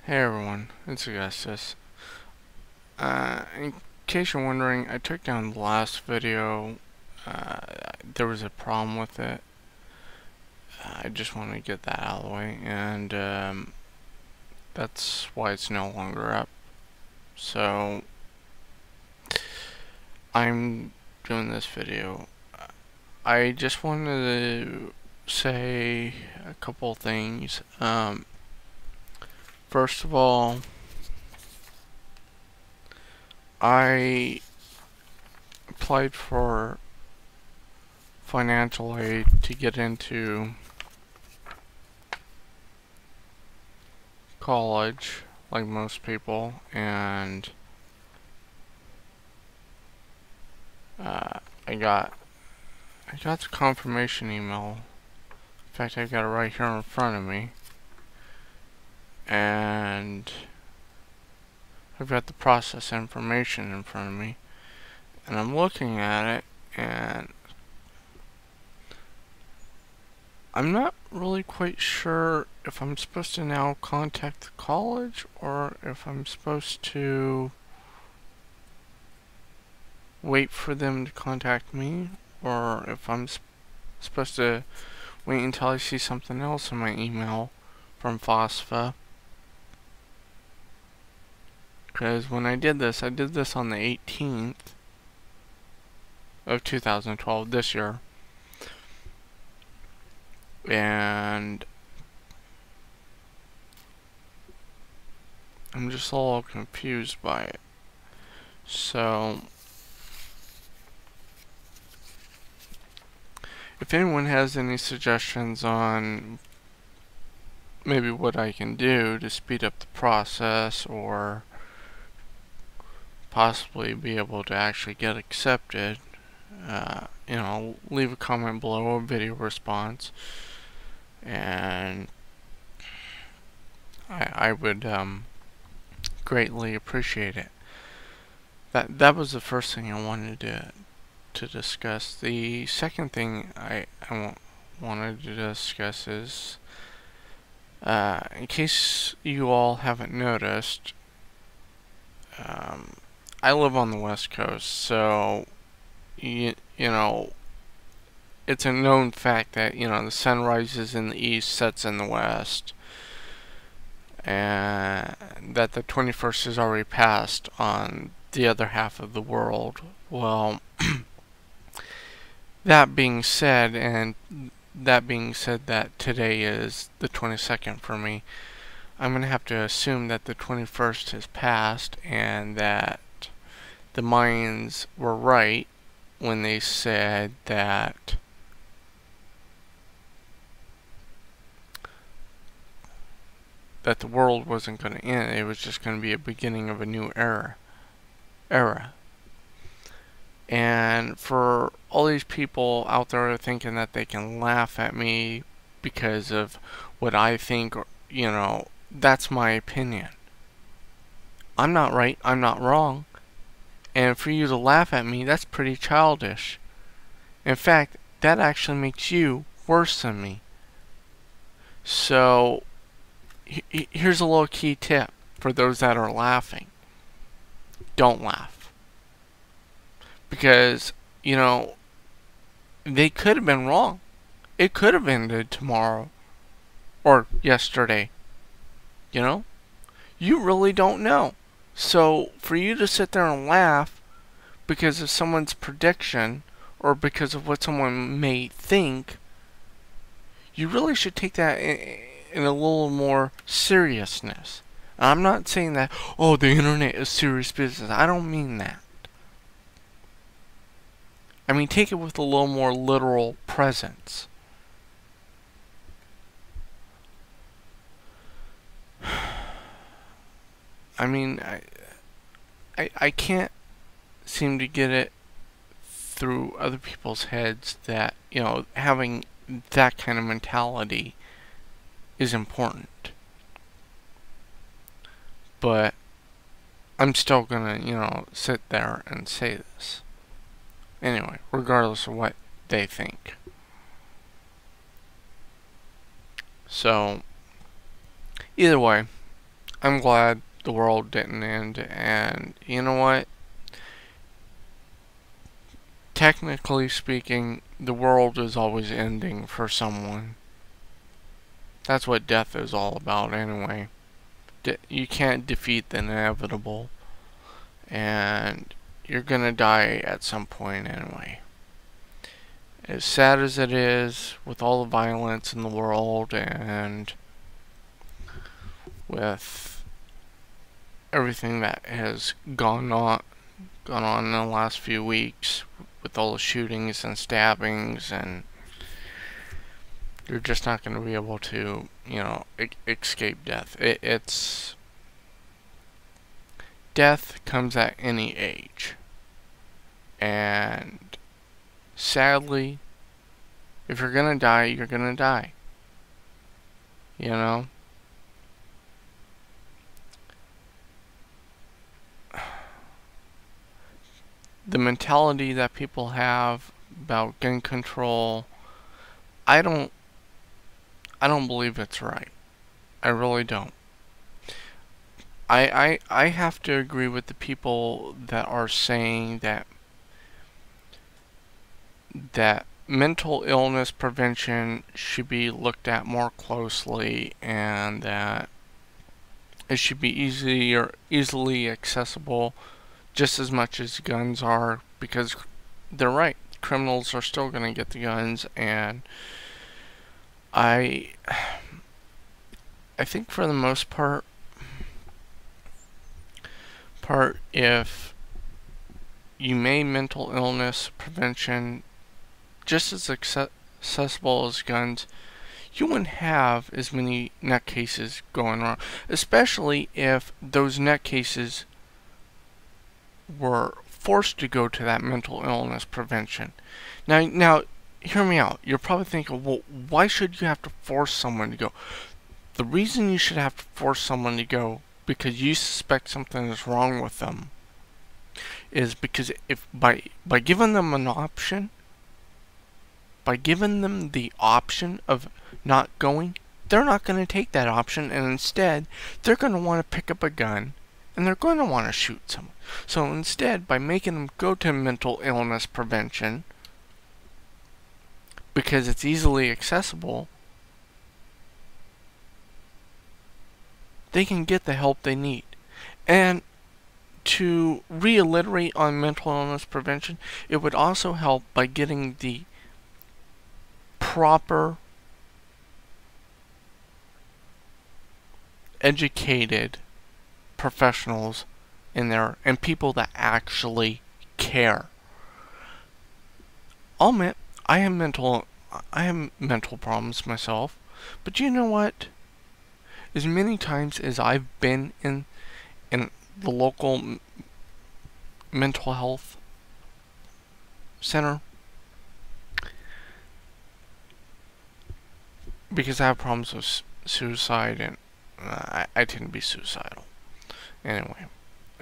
Hey everyone, it's Augustus. In case you're wondering, I took down the last video. There was a problem with it. I just want to get that out of the way, and that's why it's no longer up. So, I'm doing this video. I just wanted to say a couple things. First of all, I applied for financial aid to get into college, like most people, and I got the confirmation email. In fact, I've got it right here in front of me, and I've got the process information in front of me, and I'm looking at it, and I'm not really quite sure if I'm supposed to now contact the college or if I'm supposed to wait for them to contact me, or if I'm supposed to wait until I see something else in my email from FOSFA. Because when I did this on the 18th of 2012, this year. And I'm just a little confused by it. So, if anyone has any suggestions on maybe what I can do to speed up the process or possibly be able to actually get accepted, leave a comment below, a video response, and I would greatly appreciate it. That was the first thing I wanted to discuss. The second thing I wanted to discuss is, in case you all haven't noticed, I live on the West Coast, so you know, it's a known fact that, the sun rises in the east, sets in the west, and that the 21st has already passed on the other half of the world. Well, that being said that today is the 22nd for me, I'm going to have to assume that the 21st has passed and that the Mayans were right when they said that the world wasn't going to end. It was just going to be a beginning of a new era. And for all these people out there thinking that they can laugh at me because of what I think, that's my opinion. I'm not right, I'm not wrong. And for you to laugh at me, that's pretty childish. In fact, that actually makes you worse than me. So, here's a little key tip for those that are laughing. Don't laugh. Because, they could have been wrong. It could have ended tomorrow. Or yesterday. You really don't know. So, for you to sit there and laugh because of someone's prediction or because of what someone may think, you really should take that in a little more seriousness. I'm not saying that, oh, the internet is serious business. I don't mean that. I mean, take it with a little more literal presence. I mean, I can't seem to get it through other people's heads that, having that kind of mentality is important. But I'm still gonna, sit there and say this. Anyway, regardless of what they think. So, either way, I'm glad the world didn't end, and you know what? Technically speaking, the world is always ending for someone. That's what death is all about anyway. You can't defeat the inevitable, and you're gonna die at some point anyway. As sad as it is, with all the violence in the world and with everything that has gone on in the last few weeks, with all the shootings and stabbings, and you're just not going to be able to, escape death. It's death comes at any age, and sadly, if you're gonna die, you're gonna die. You know? The mentality that people have about gun control, I don't believe it's right. I really don't. I have to agree with the people that are saying that mental illness prevention should be looked at more closely, and that it should be easily accessible just as much as guns are, because they're right. Criminals are still going to get the guns, and I think for the most part, if you made mental illness prevention just as accessible as guns, you wouldn't have as many nutcases going wrong, especially if those nutcases were forced to go to that mental illness prevention. Now, hear me out. You're probably thinking, well, why should you have to force someone to go? The reason you should have to force someone to go because you suspect something is wrong with them is because if by giving them an option, by giving them the option of not going, they're not going to take that option, and instead they're going to want to pick up a gun and they're going to want to shoot someone. So instead, by making them go to mental illness prevention because it's easily accessible, they can get the help they need. And to reiterate on mental illness prevention, it would also help by getting the proper educated professionals in there and people that actually care. I'll admit, I have mental problems myself, but you know what? As many times as I've been in the local mental health center, because I have problems with suicide, and I tend to be suicidal. Anyway,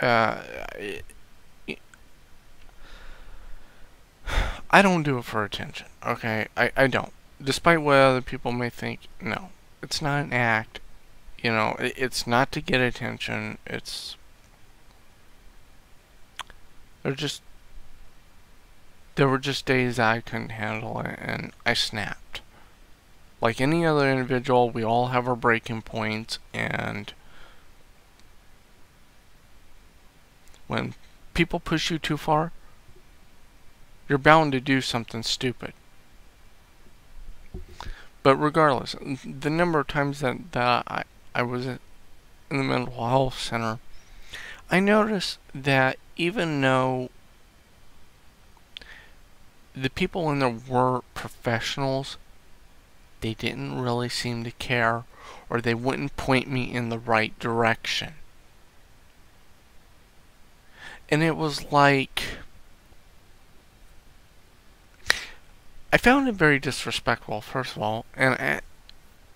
I don't do it for attention, okay? I don't. Despite what other people may think, no. It's not an act. It's not to get attention. There were just days I couldn't handle it, and I snapped. Like any other individual, we all have our breaking points, and when people push you too far, you're bound to do something stupid. But regardless, the number of times that I was in the mental health center, I noticed that even though the people in there were professionals, they didn't really seem to care, or they wouldn't point me in the right direction. And it was like, I found it very disrespectful, first of all, and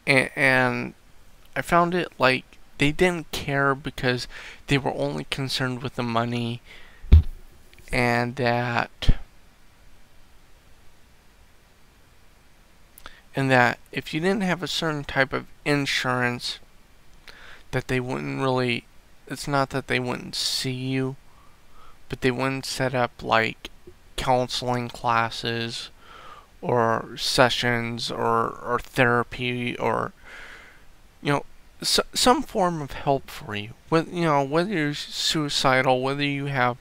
I found it like they didn't care because they were only concerned with the money, and that if you didn't have a certain type of insurance, that they wouldn't really, it's not that they wouldn't see you, but they wouldn't set up like counseling classes or sessions or therapy or, you know, some form of help for you. Whether you're suicidal, whether you have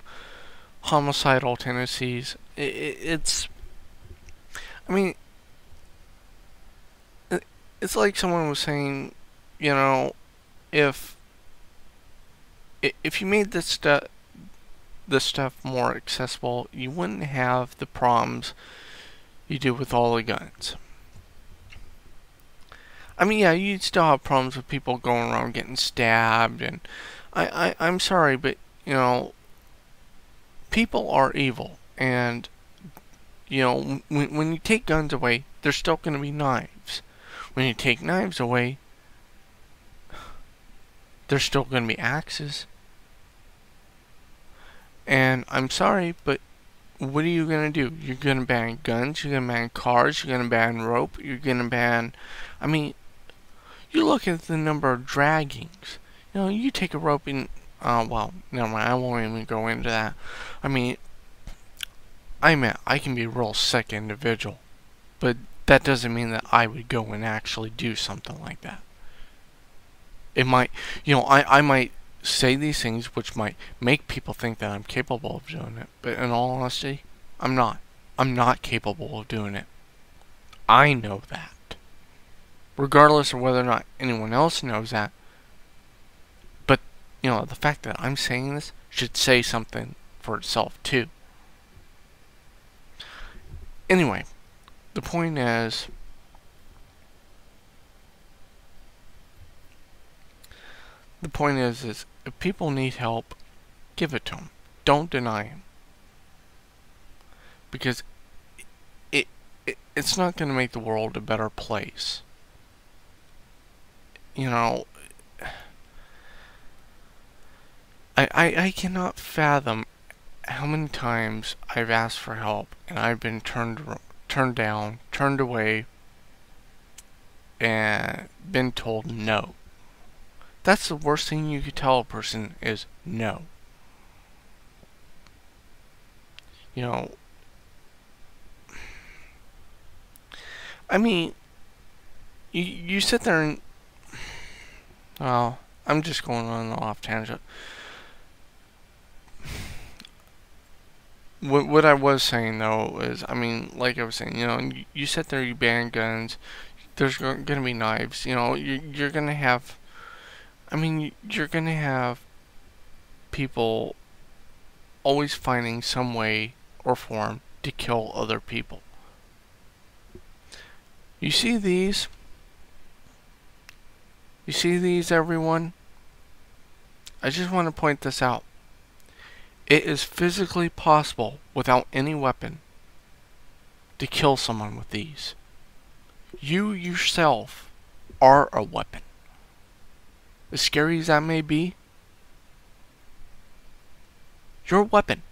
homicidal tendencies, it's, I mean, it's like someone was saying, you know, if you made this stuff more accessible, you wouldn't have the problems you do with all the guns. I mean, yeah, you'd still have problems with people going around getting stabbed, and I'm sorry, but, you know, people are evil, and, you know, when you take guns away, there's still going to be knives. When you take knives away, there's still going to be axes. And I'm sorry, but what are you going to do? You're going to ban guns, you're going to ban cars, you're going to ban rope, you're going to ban... I mean, you look at the number of draggings. You know, you take a rope and... well, never mind, I won't even go into that. I mean, I can be a real sick individual, but that doesn't mean that I would go and actually do something like that. It might, you know, I might say these things which might make people think that I'm capable of doing it, but in all honesty, I'm not. I'm not capable of doing it. I know that. Regardless of whether or not anyone else knows that. But, you know, the fact that I'm saying this should say something for itself, too. Anyway, the point is, if people need help, give it to them. Don't deny them. Because it's not going to make the world a better place. You know, I cannot fathom how many times I've asked for help and I've been turned down, turned away, and been told no. That's the worst thing you could tell a person is no. You know, I mean, you sit there and, well, I'm just going on an off tangent. What I was saying though is, I mean, like I was saying, you know, you sit there, you ban guns, there's going to be knives, you know, you're going to have, I mean, you're going to have people always finding some way or form to kill other people. You see these? You see these, everyone? I just want to point this out. It is physically possible, without any weapon, to kill someone with these. You yourself are a weapon. As scary as that may be, you're a weapon.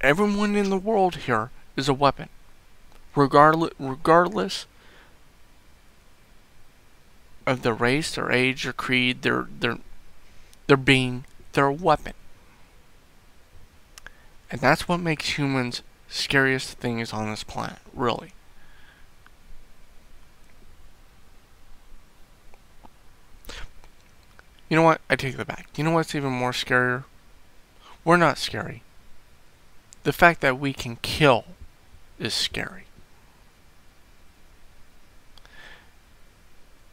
Everyone in the world here is a weapon. Regardless of their race, their age, their creed, their being, they're a weapon. And that's what makes humans scariest things on this planet, really. You know what? I take that back. You know what's even more scarier? We're not scary. The fact that we can kill is scary.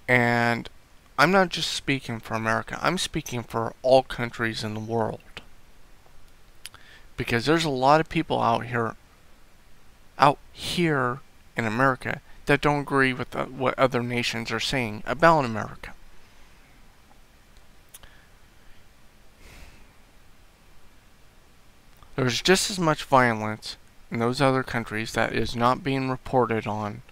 And I'm not just speaking for America. I'm speaking for all countries in the world. Because there's a lot of people out here in America that don't agree with what other nations are saying about America. There's just as much violence in those other countries that is not being reported on.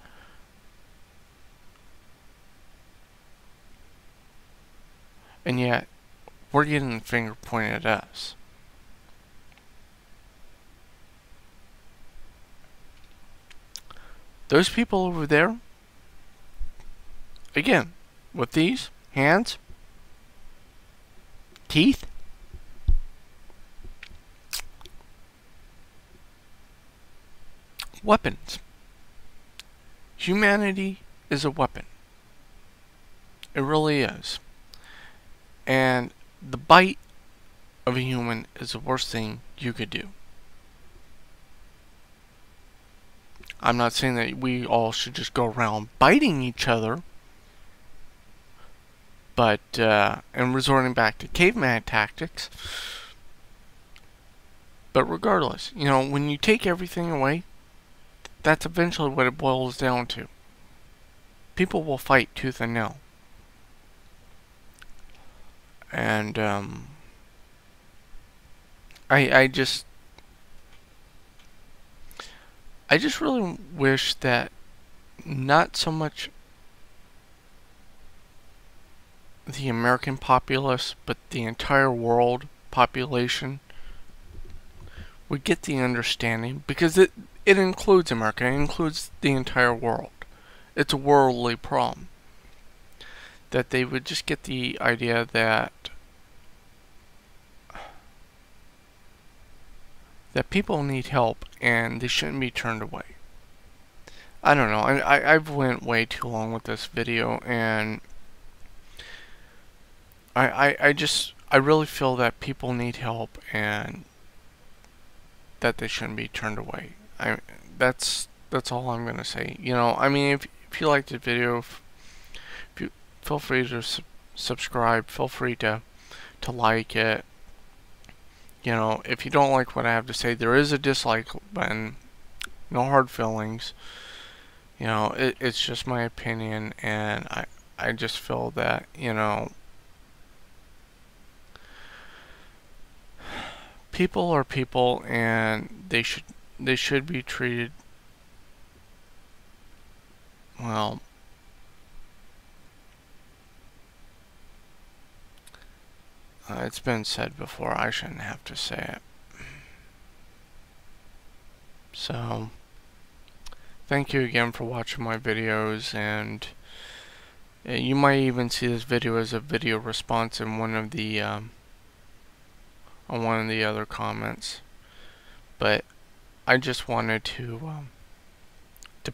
And yet, we're getting the finger pointed at us. Those people over there, again, with these hands, Teeth? Weapons. Humanity is a weapon. It really is. And the bite of a human is the worst thing you could do. I'm not saying that we all should just go around biting each other, but and resorting back to caveman tactics. But regardless, you know, when you take everything away, that's eventually what it boils down to. People will fight tooth and nail. And I just really wish that not so much the American populace, but the entire world population would get the understanding, because it includes America, it includes the entire world. It's a worldly problem. That they would just get the idea that people need help and they shouldn't be turned away. I don't know. I've went way too long with this video, and I really feel that people need help and that they shouldn't be turned away. That's all I'm gonna say. You know, I mean, if you liked the video, if you feel free to subscribe. Feel free to like it. You know, if you don't like what I have to say, there is a dislike button. No hard feelings. You know, it's just my opinion, and I just feel that, you know, people are people, and they should be treated well. It's been said before, I shouldn't have to say it. So, thank you again for watching my videos, and you might even see this video as a video response in one of the on one of the other comments. But I just wanted to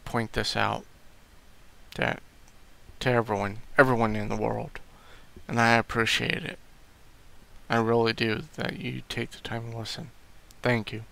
point this out to everyone in the world, and I appreciate it. I really do that you take the time to listen. Thank you.